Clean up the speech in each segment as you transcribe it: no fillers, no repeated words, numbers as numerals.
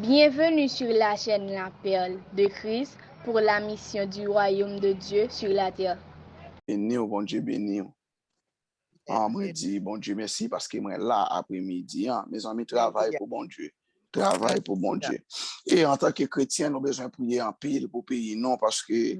Bienvenue sur la chaîne La Perle de Christ pour la mission du royaume de Dieu sur la terre. Béni, bon Dieu, béni. Moi, dis, bon Dieu, merci parce que moi, là, après-midi, mes amis travaillent pour bon Dieu. Travaillent pour bon Dieu. Et en tant que chrétien, nous avons besoin de prier en pile pour payer, non, parce que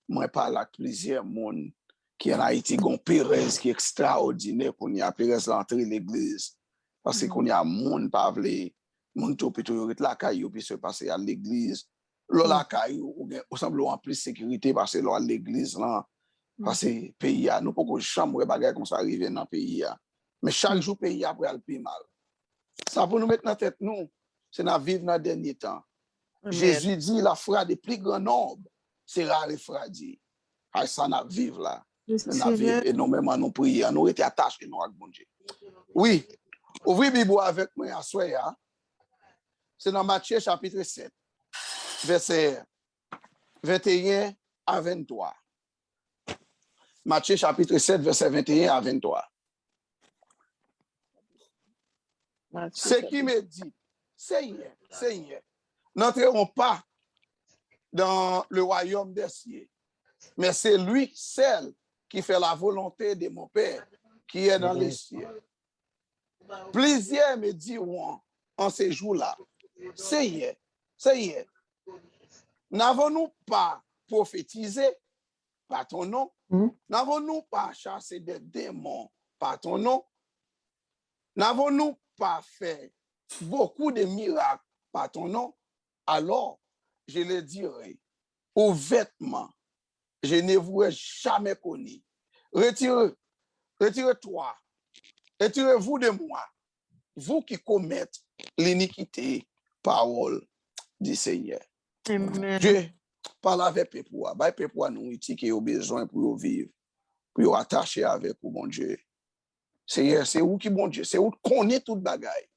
moi, parle avec plusieurs monde qui en Haïti, gon Pérez qui est extraordinaire, qu'on y a Pérez l'entrée de l'église. Parce qu'on y a monde, pas vle, monde tout plutôt la caillou, puis se passer à l'église. La caillou, ou semble en plus sécurité parce que là, à l'église, là, parce que pays, nous pouvons chambre bagay comme ça arriver dans le pays. Mais chaque jour, le pays a pris le plus mal. Ça pour nous mettre dans la tête, nous, c'est de vivre dans le dernier temps. Jésus dit, la foi des plus grands nombres, c'est rare les fradi. Ça, n'a vivre là. Et nous-mêmes, nous prions, nous étions attachés nous avec bon Dieu. Oui, ouvrez la Bible avec moi à soir. C'est dans Matthieu chapitre 7, verset 21 à 23. Matthieu chapitre 7, verset 21 à 23. Ce qui me dit, Seigneur, n'entrerons pas dans le royaume des cieux, mais c'est lui seul qui fait la volonté de mon Père qui est dans les cieux. Plusieurs me diront en ces jours-là, Seigneur, n'avons-nous pas prophétisé par ton nom? N'avons-nous pas chassé des démons par ton nom? N'avons-nous pas fait beaucoup de miracles par ton nom? Alors, je le dirai ouvertement, je ne vous ai jamais connu. Retirez-toi, retirez-vous de moi, vous qui commettez l'iniquité, parole du Seigneur. Amen. Dieu parle avec les peuples, les peuples nous qui ont besoin pour vivre, pour attacher avec vous, bon Dieu. Seigneur, c'est où qui bon Dieu, c'est où connaît toute bagaille.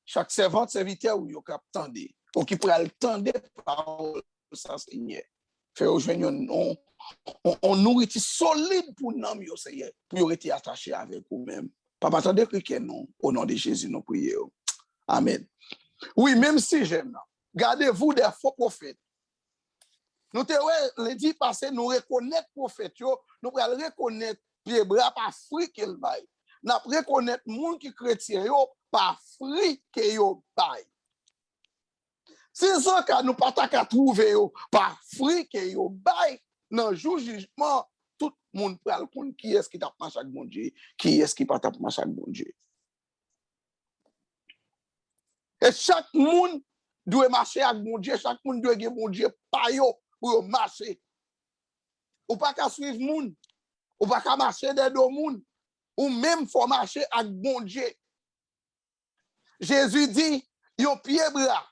Chaque servante, serviteur, où il y a attendé, ou qui pourra attendre parole ça, Seigneur. Faire aujourd'hui on nourriture solide pour nous, Seigneur, pour être attaché avec vous-même. Papa, attendez que non, au nom de Jésus, nous prions. Amen. Oui, même si j'aime, gardez-vous des faux prophètes. Nous te le dit passé, nous reconnaître prophètes, nous allons reconnaître les bras par fruit qu'il baille. Nous reconnaître monde qui chrétien par fruit qu'il baille. C'est ça que nous pas qu'à trouver par fruit qu'il baille. Dans le jour jugement, tout le monde peut le compte qui est-ce qui t'a marché avec mon Dieu, qui est-ce qui pas t'a marché avec mon Dieu. Et chaque monde doit marcher avec mon Dieu, chaque monde doit avoir mon Dieu par yo pour marcher. Ou pas qu'à suivre monde, ou pas qu'à marcher des deux monde, ou même faut marcher avec mon Dieu. Jésus dit, yon pied bras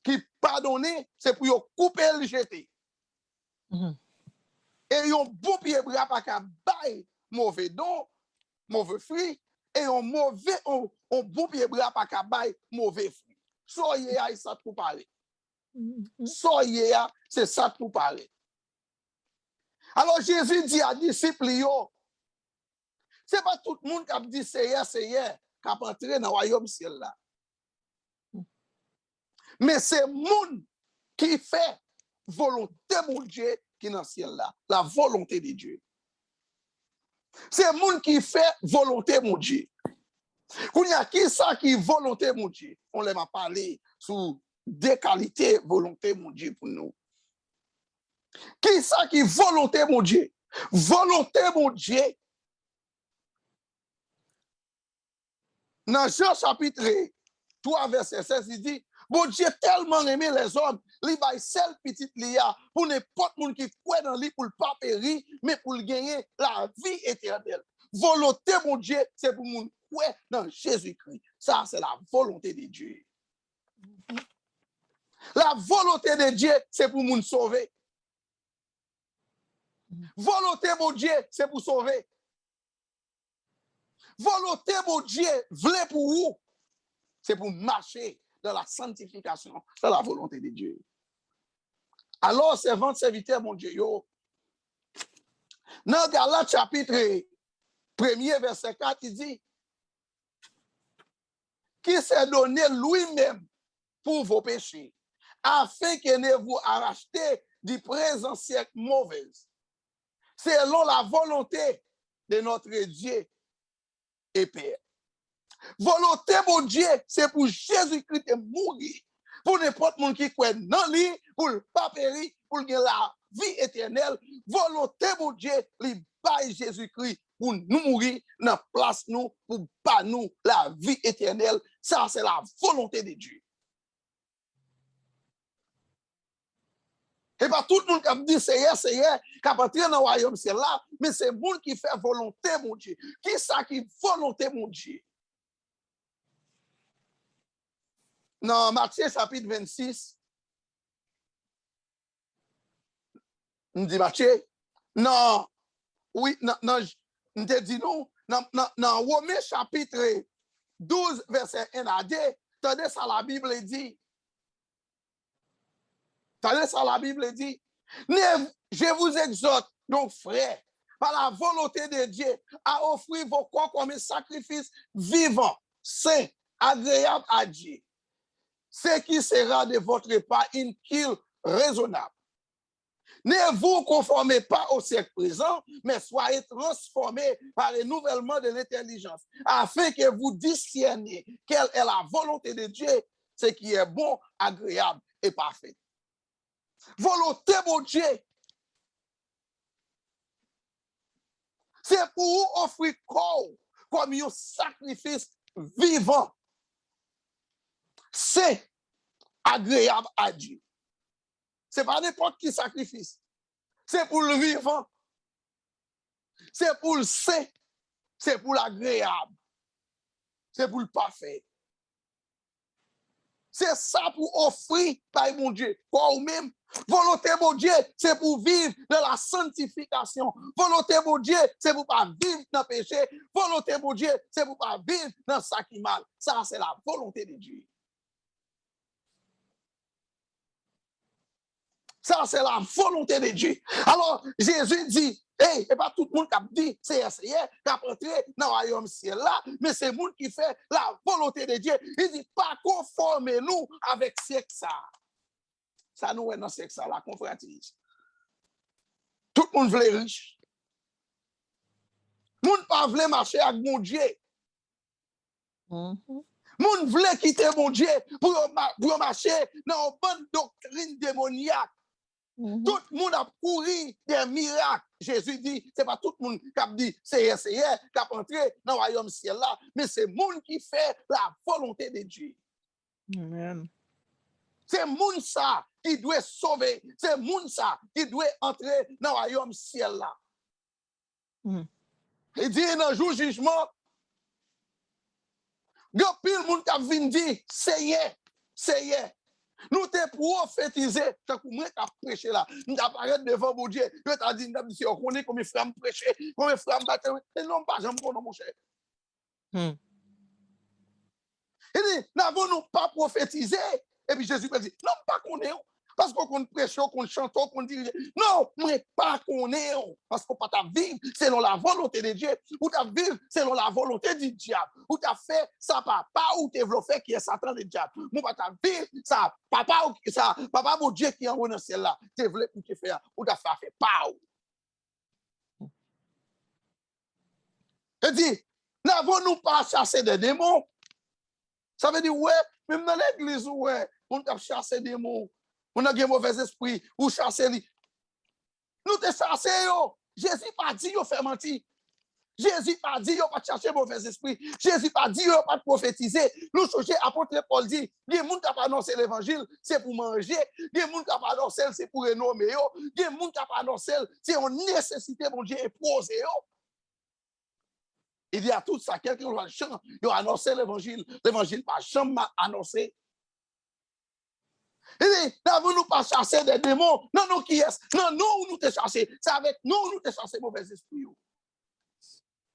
qui pardonne, c'est pour yon couper le jeter. Et yon bon pied bras pas qu'à bailler mauvais don, mauvais fruit, et yon bon pied bras pas qu'à bailler mauvais fruit. Soyez à ça pour parler. Soyez à, c'est ça pour parler. Alors Jésus dit à disciples, c'est pas tout le monde qui a dit Seigneur, Seigneur, qui a entré dans le royaume ciel là. Mais c'est le monde qui fait volonté de Dieu qui est dans le ciel là. La volonté de Dieu. C'est le monde qui fait volonté de Dieu. Quand il y a qui ça qui volonté de Dieu? On les a parlé sur des qualités volonté de Dieu pour nous. Qui ça qui volonté de Dieu? Volonté de Dieu. Dans Jean chapitre 3, verset 16, il dit, bon Dieu tellement aimé les hommes, il va seul petit lia pour n'importe monde qui croit dans lui pour le pas périr, mais pour le gagner la vie éternelle. Volonté mon Dieu, c'est pour mon croire dans Jésus-Christ. Ça, c'est la volonté de Dieu. La volonté de Dieu, c'est pour nous sauver. Volonté mon Dieu, c'est pour sauver. Volonté mon Dieu, voulez pour vous, c'est pour marcher dans la sanctification, dans la volonté de Dieu. Alors, servant, serviteur, mon Dieu, dans Galates chapitre 1er, verset 4, il dit, qui s'est donné lui-même pour vos péchés, afin que ne vous arrachetez du présent siècle mauvaise, selon la volonté de notre Dieu et Père. Volonté, mon Dieu, c'est pour Jésus-Christ de mourir, pour n'importe monde qui croit dans lui, pour ne pas périr, pour gagner la vie éternelle. Volonté, mon Dieu, lui bail Jésus-Christ pour nous mourir dans la place nous, pour pas nous la vie éternelle. Ça, c'est la volonté de Dieu. Et pas tout le monde qui a dit c'est qui a entré dans le royaume, c'est là, mais c'est le monde qui fait volonté, mon Dieu. Qui ça qui volonté, mon Dieu? Dans Matthieu chapitre 26, on dit Matthieu, non, oui, non, on te dit non, dans Romains chapitre 12, verset 1 à 2, attendez ça, la Bible dit. Attendez ça, la Bible dit. Je vous exhorte, donc frères, par la volonté de Dieu, à offrir vos corps comme un sacrifice vivant, saint, agréable à Dieu. Ce qui sera de votre part une kill raisonnable. Ne vous conformez pas au siècle présent, mais soyez transformés par le renouvellement de l'intelligence, afin que vous discerniez quelle est la volonté de Dieu, ce qui est bon, agréable et parfait. Volonté, mon Dieu, c'est pour offrir corps comme un sacrifice vivant. C'est agréable à Dieu. Ce n'est pas n'importe qui sacrifice. C'est pour le vivant. C'est pour le saint. C'est pour l'agréable. C'est pour le parfait. C'est ça pour offrir par mon Dieu. Quoi ou même, volonté mon Dieu, c'est pour vivre dans la sanctification. Volonté mon Dieu, c'est pour pas vivre dans le péché. Volonté mon Dieu, c'est pour pas vivre dans ça qui mal. Ça, c'est la volonté de Dieu. Ça, c'est la volonté de Dieu. Alors, Jésus dit, hey, et pas tout le monde qui a dit, c'est essayé, qui a entré dans le royaume ciel là, mais c'est le monde qui fait la volonté de Dieu. Il dit, pas conformez-nous avec sexe. Ça nous est dans sexe, la confraternité. Tout le monde veut riche. Tout le monde pas veut marcher avec mon Dieu. Moun vle quitter mon Dieu pour marcher dans une bonne doctrine démoniaque. Tout le monde a couru des miracles. Jésus dit, ce n'est pas tout le monde qui a dit, c'est essayer, qui a entré dans le royaume ciel là, mais c'est le monde qui fait la volonté de Dieu. Amen. C'est le monde ça qui doit sauver. C'est le monde ça qui doit entrer dans le royaume ciel là. Il dit dans le jour du jugement, il y a pile de monde qui a venu dire, c'est nous te prophétisé, tant que moi qui a prêché là, nous apparaître devant mon Dieu, je t'ai dit, si on connaît combien de femmes prêcher, combien de femmes battre, et non pas, j'aime pas mon cher. Il dit, n'avons-nous pas prophétisé? Et puis Jésus dit, non, pas qu'on est, parce qu'on prêche, qu'on chante, qu'on dirige. Non, mais pas qu'on est, parce qu'on pas ta vivre selon la volonté de Dieu, ou ta vivre selon la volonté du diable, ou ta fait ça papa ou t'es fait qui est Satan le diable. Ou pas ta vivre ça papa ou ça papa mon Dieu qui est en ciel là, t'es voulu pour te faire, ou ta fait pas. Il dit, n'avons-nous pas chassé des démons? Ça veut dire, ouais, même dans l'église, ouais, on a chassé des démons. On a un mauvais esprit, ou chasser lui. Nous te chassé yo. Jésus pas dit yo fait mentir. Jésus pas dit yo pas chercher mauvais esprit. Jésus pas dit yo pas prophétiser. Nous chercher apôtre Paul dit, il y a monde qui a annoncé l'évangile, c'est pour manger. Il y a monde qui a annoncé c'est pour renommer yo. Il y a monde qui a annoncé c'est une nécessité mon Dieu imposé yo. Il dit à tout ça quelqu'un va chanter, il a annoncé l'évangile. L'évangile pas jamais annoncé. Il dit, n'avons-nous pas chassé des démons? Non, non, qui est? Non, nous te chassé. C'est avec nous te chassé mauvais esprit.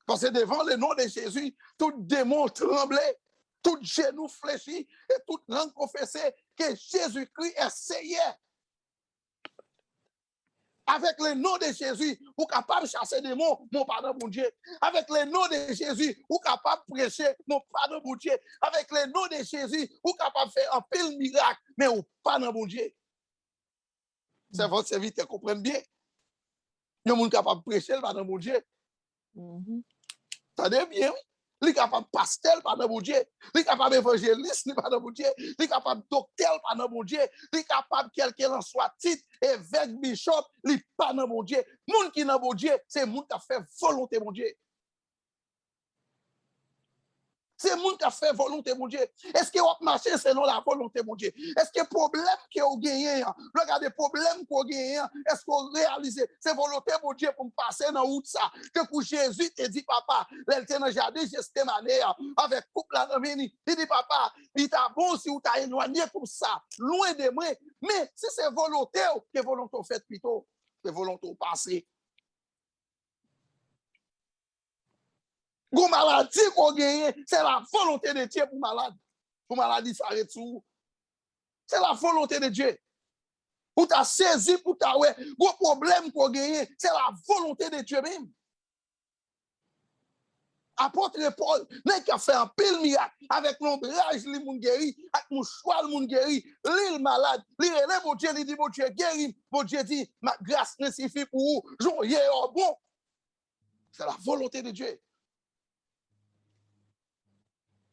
Parce que devant le nom de Jésus, tout démon tremblait, tout genou fléchi et toute langue confessait que Jésus-Christ est Seigneur. Avec le nom de Jésus, vous capable de chasser des démons, mon pardon, mon Dieu. Avec le nom de Jésus, vous capable de prêcher, mon pardon, mon Dieu. Avec le nom de Jésus, vous capable de faire un pile miracle, mais vous pardon, mon Dieu. C'est votre serviteur, comprenez bien. Il y a des gens capable de prêcher, pardon, mon Dieu. Ça devient bien, oui. Il est capable de pasteur, pardon, mon Dieu. Il est capable d'évangéliste, pardon, mon Dieu. Il est capable de docteur, pardon, mon Dieu. Il est capable de quelqu'un en soit titre, évêque, bishop, il est pardon, mon Dieu. Moun qui n'a mon Dieu, c'est moun qui a fait volonté, mon Dieu. C'est moun qui a fait volonté, mon Dieu. Est-ce que vous marchez selon la volonté, mon Dieu? Est-ce que le problème que vous gagnez, regardez le problème que vous gagnez, est-ce que vous réalisez, c'est volonté, mon Dieu, pour me passer dans route ça? Que pour Jésus te dit, papa, l'elle dans le jardin, j'ai cette manière, avec couple là, il dit, papa, il t'a bon si vous t'as éloigné comme ça, loin de moi. Mais si c'est volonté, que volonté fait plutôt, que volonté passer. Gon maladie qu'on gagne, c'est la volonté de Dieu pour malade. Pour maladie, ça arrête tout. C'est la volonté de Dieu. Pour ta saisi, pour ta ouais, gros problème qu'on gagne, c'est la volonté de Dieu même. Apôtre Paul, n'est qu'à faire un pile miracle avec l'ombrage, li moun guéri, avec mouchoir, moun guéri, l'île malade, li relève, mon Dieu, li dit, mon Dieu, guéri, mon Dieu dit, ma grâce ne suffit pour vous, j'en y ai bon. C'est la volonté de Dieu.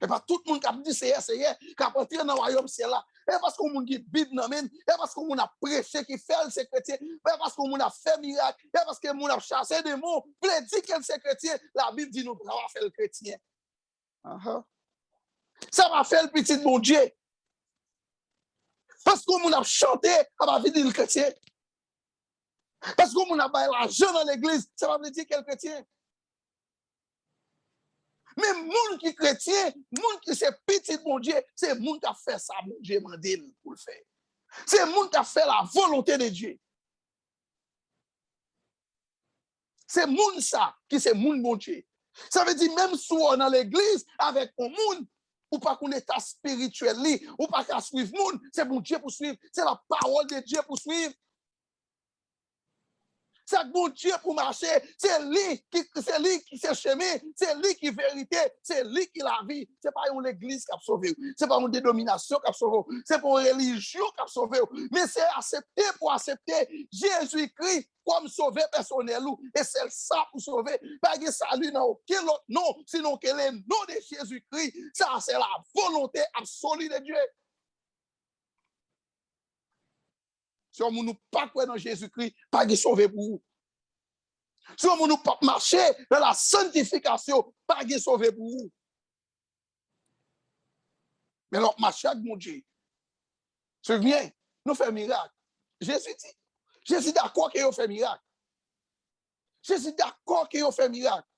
Et pas tout le monde qui a dit c'est qui a entré dans le royaume c'est là. Et parce qu'on a dit Bible dans et parce qu'on a prêché qui fait le chrétien, et parce qu'on a fait miracle, et parce qu'on a chassé des mots, pour dire que c'est chrétien, la Bible dit nous pour avoir fait le chrétien. Ça va faire le petit bon Dieu. Parce qu'on a chanté, ça va dire le chrétien. Parce qu'on a baillé l'argent dans l'église, ça va dire quel chrétien. Mais moun qui chrétien, moun qui c'est petit bon Dieu, c'est moun qui a fait ça, mon Dieu m'a dit pour le faire. C'est moun qui a fait la volonté de Dieu. C'est moun ça, qui c'est moun bon Dieu. Ça veut dire même si on est dans l'église avec un moun, ou pas qu'on état spirituel, ou pas qu'à suivre moun, c'est bon Dieu pour suivre, c'est la parole de Dieu pour suivre. C'est bon Dieu pour marcher, c'est lui qui c'est chemin, c'est lui qui vérité, c'est lui qui la vie. C'est pas une église qui a sauvé, c'est pas une dénomination qui a sauvé, c'est pas une religion qui a sauvé, mais c'est accepter pour accepter Jésus-Christ comme sauveur personnel et c'est ça pour sauver. Pas de salut dans aucun autre nom, sinon que le nom de Jésus-Christ, ça c'est la volonté absolue de Dieu. Si on ne pas croire dans Jésus-Christ, pas de sauver pour vous. Si on ne pas marcher dans la sanctification, pas de sauver pour vous. Mais l'on marche avec mon Dieu. Je viens, nous faisons miracle. Jésus dit, je suis d'accord qu'il fait miracle. Je suis d'accord qu'il fait miracle.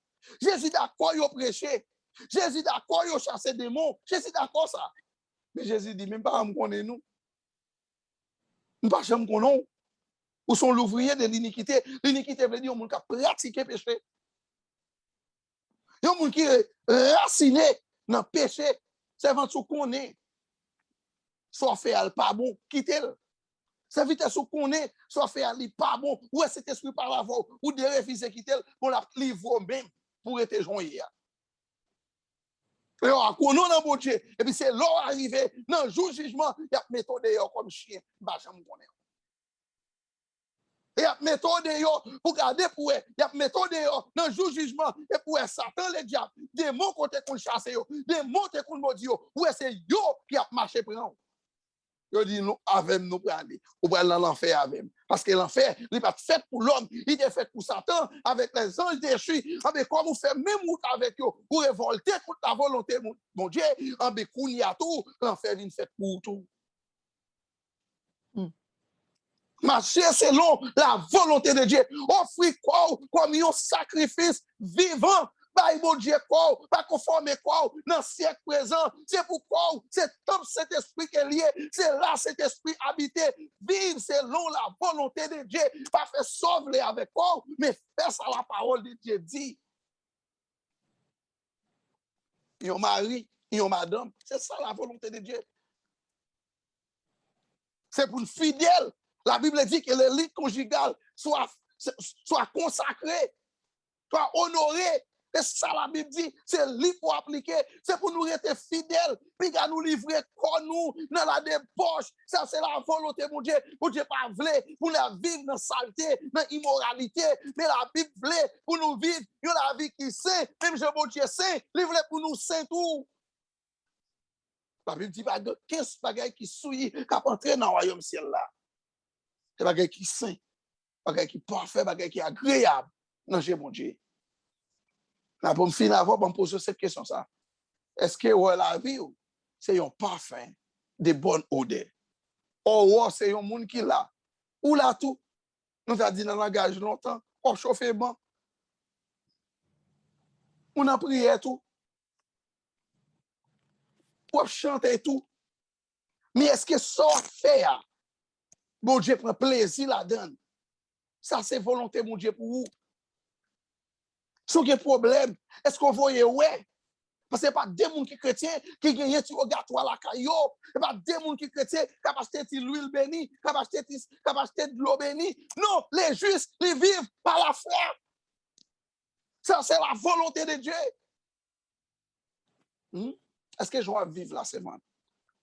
Je suis d'accord qu'il prêché. Je suis d'accord qu'il chassé des démons. Je suis d'accord ça. Mais Jésus dit, même pas me connaître nous. Nous ne pouvons pas connaître. Ou sont l'ouvrier de l'iniquité. L'iniquité veut dire qu'on a pratiqué le péché. Il y a des gens qui sont racinés dans le péché. C'est avant tout qu'on est. Soit fait à pas bon, quittez-le. C'est vite ce qu'on est, soit fait à pas bon, ou est cet esprit par la voix, ou de refuser quitter-le, pour la livre même, pour être joint. Et on connaît dans mon Dieu. Et puis c'est l'heure arrivé, dans le jour du jugement, il y a méthode dehors comme chien. Bah, j'aime connaître. Il y a méthode dehors pour garder pour eux. Il y a méthode dehors dans le jour du jugement. Et pour Satan, le diable, des mots qu'on te chasse, des mots qu'on maudit, ou c'est yo qui a marché pour nous. Il dit, nous, avec nous, pour aller. Ou pour aller dans l'enfer avec nous. Parce que l'enfer, il n'est pas fait pour l'homme, il est fait pour Satan, avec les anges déchus. Mais comme vous faites même avec eux, pour révolter contre la volonté, mon Dieu, avec tout, l'enfer vient fait pour tout. Marcher selon la volonté de Dieu. Offrir quoi comme un sacrifice vivant. By mon Dieu, quoi, pas conforme quoi, dans le siècle présent, c'est pourquoi, c'est comme cet esprit qui est lié, c'est là cet esprit habité, vivre selon la volonté de Dieu, pas faire sauver avec quoi, mais faire ça la parole de Dieu dit. Yon mari, yon madame, c'est ça la volonté de Dieu. C'est pour une fidèle. La Bible dit que le lit conjugal, soit consacré, soit honoré. Et ça, la Bible dit, c'est lui pour appliquer, c'est pour nous rester fidèles, puis qu'à nous livrer comme nous dans la débauche. Ça, c'est la volonté, mon Dieu. Mon Dieu, pas voulu pour la vivre dans la saleté, dans l'immoralité, mais la Bible voulait pour nous vivre la vie qui est sainte, même je, mon Dieu, saint, il voulait pour nous saint tout. La Bible dit, 15 bagailles qui souillent, qui entrent dans le royaume ciel là. C'est bagailles qui saint, bagailles qui parfait, bagailles qui agréable. Non, j'ai mon Dieu. Là, pour me finir avant, pour me poser cette question, ça. Est-ce que la vie, c'est un parfum de bonne odeur? Ou c'est un monde qui là? Ou là tout? Nous avons dit dans le langage longtemps, on chauffe bon. On a prié tout. On chante tout. Mais est-ce que ça fait? Bon Dieu prend plaisir là-dedans. Ça, c'est volonté, mon Dieu, pour vous. Si vous avez un problème, est-ce qu'on voit, ouais? Parce que ce n'est pas des gens qui sont chrétiens qui gagnent tu regardes toi la caillou. Ce n'est pas des gens qui sont chrétiens qui ont acheté de l'huile bénie, qui ont acheté de l'eau bénie. Non, les justes, ils vivent par la foi. Ça, c'est la volonté de Dieu. Est-ce que je vais vivre la semaine?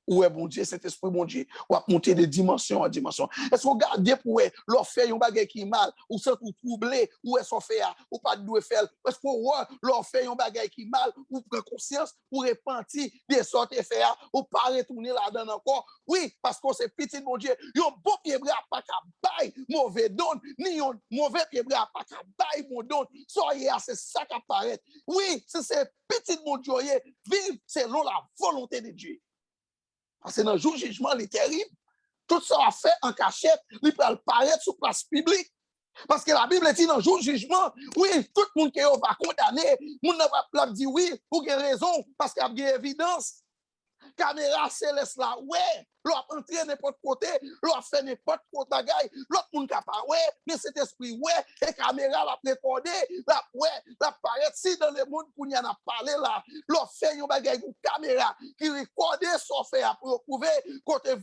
Où est bon Dieu, cet esprit bon Dieu, ou à monter de dimension en dimension. Est-ce qu'on regarde pour leur faire un bagage qui est mal, ou se troublé, ou est-ce qu'on fait, ou pas de faire, est-ce qu'on leur fait un bagage qui est mal, ou prend conscience, ou repentir, des sortes de faire, ou pas retourner là-dedans encore. Oui, parce qu'on c'est petit bon Dieu, yon bon pied bras pas qu'à bail, mauvais don, ni yon mauvais pied bras pas qu'à bail, mon don. Soyez c'est ça qui apparaît. Oui, c'est petit mon Dieu, vivre selon la volonté de Dieu. Parce que dans le jour du jugement, il est terrible. Tout ça a fait en cachette, il peut apparaître sur place publique. Parce que la Bible dit dans le jour du jugement, oui, tout le monde qui va condamner, le monde va dire oui, pour quelle raison, parce qu'il y a évidence. Caméra céleste là, ouais, l'on entrer n'importe côté, l'on fait n'importe quoi bagaille, l'autre monde capable, ouais, mais cet esprit, ouais, et caméra la recordé, la, ouais, la paraît, si dans le monde qu'on y en a parlé là, l'on fait une bagaille une caméra qui recorde son fait pour prouver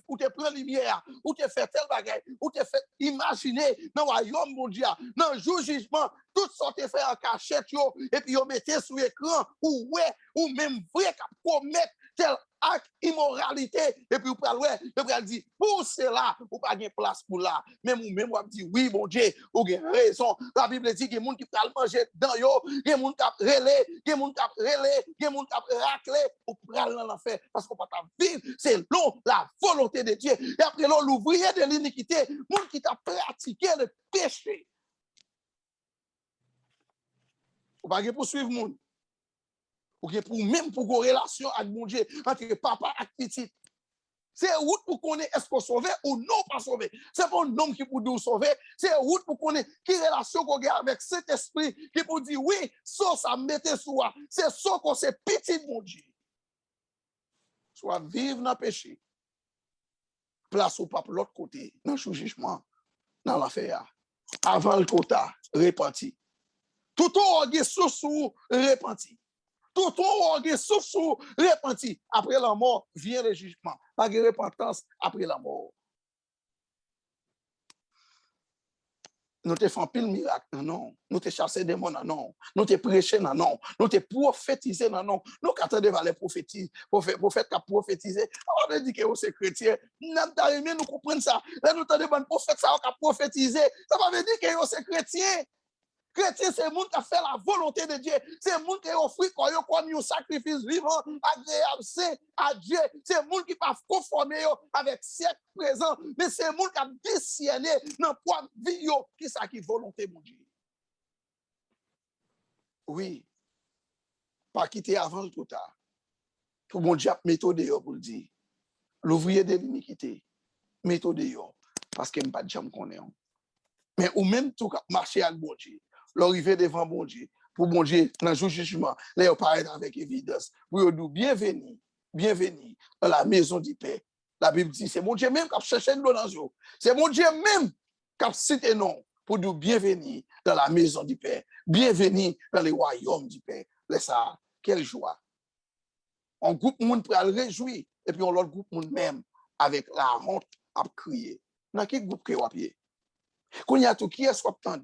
où te prend lumière, où te fait tel bagaille, où te fait imaginer dans le royaume mondial, dans le jour jugement, tout ça te fait en cachette, et puis on mettait sur l'écran, ou ouais, ou même vrai qu'à commettre tel acte immoralité, et puis vous pouvez dire, pour cela, vous pas de place pour là. Même vous dit, oui, mon Dieu, vous avez raison. La Bible dit qu'il y a des gens qui peuvent manger dans yo, il y a des gens qui peuvent relais, il y a des gens qui peuvent relais, il y a des gens qui peuvent racler, vous pouvez aller dans l'enfer, parce qu'on ne peut pas vivre selon la volonté de Dieu. Et après, l'ouvrier de l'iniquité, le monde qui t'a pratiqué le péché. Vous ne pouvez pas poursuivre le monde. Ou pour même pour une relation avec mon Dieu, entre papa et petit. C'est route pour qu'on est est-ce qu'on sauvé ou non pas sauvé. C'est pas un homme qui peut nous sauver, c'est route pour qu'on ait qui relation qu'on a avec cet esprit qui peut dire oui, ça mette soi. C'est ça qu'on c'est petit mon Dieu. Soit vivre dans le péché. Place au pape l'autre côté, dans le jugement, dans l'affaire. Avant le quota, repenti. Tout au regard sous repenti. Tout le monde souffre, repenti. Après la mort, vient le jugement. Pas de repentance après la mort. Nous te faisons pile miracle, non. Nous te chassé des démons, non. Nous te prêché, non. Nous te prophétisé, non. Nous attendons les prophètes qui prophétisé. On a dit que c'est chrétien. Nous comprenons ça. Là, nous attendons les prophètes qui prophétisé. Ça veut dire que c'est chrétien. Chrétien, c'est le monde qui a fait la volonté de Dieu. C'est le monde qui a offert comme un sacrifice vivant, agréable, saint à Dieu. C'est le monde qui n'a pas conformé avec siècle présent. Mais c'est le monde qui a discerné dans le point de vie qui est qui volonté de Dieu. Oui. Pas quitter avant le trop tard. Tout mon Dieu a méthode pour le dire. L'ouvrier de l'iniquité, méthode parce qu'il n'y a pas de jambe qu'on est. Mais ou même tout marcher avec bon Dieu. L'arrivée devant bon Dieu, pour bon Dieu, dans le jour du jugement, là, il paraît avec évidence. Pour nous, bienvenue dans la maison du Père. La Bible dit, c'est mon Dieu même qui a cherché l'eau dans l'eau. C'est mon Dieu même qui a cité non pour nous bienvenue dans la maison du Père. Bienvenue dans le royaume du Père. Laisse ça, quelle joie. Un groupe monde pour le réjouir, et puis on l'autre groupe monde même avec la honte à crier. Dans quel groupe que vous avez? Quand il y a tout, qui est-ce qu'on attend?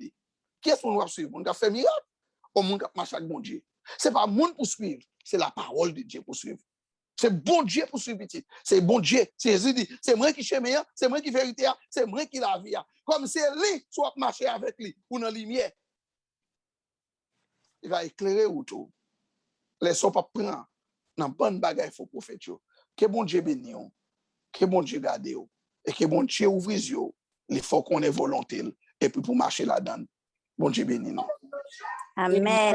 Qui est-ce qu'on va suivre? On va faire miracle ou on va marcher avec bon Dieu? Ce n'est pas le monde pour suivre, c'est la parole de Dieu pour suivre. C'est bon Dieu pour suivre. C'est bon Dieu. C'est Jésus dit, c'est moi qui chemin, c'est moi qui vérité, c'est moi qui la vie. Comme c'est lui, soit marcher avec lui ou dans la lumière. Il va éclairer autour. Les gens pas prendre dans bonne bagaille faut prophète. Que bon Dieu bénisse. Que bon Dieu garde. Et que bon Dieu ouvre les yeux. Il faut qu'on ait volonté. Et puis pour marcher là-dedans. Bon Dieu bénisse. Amen.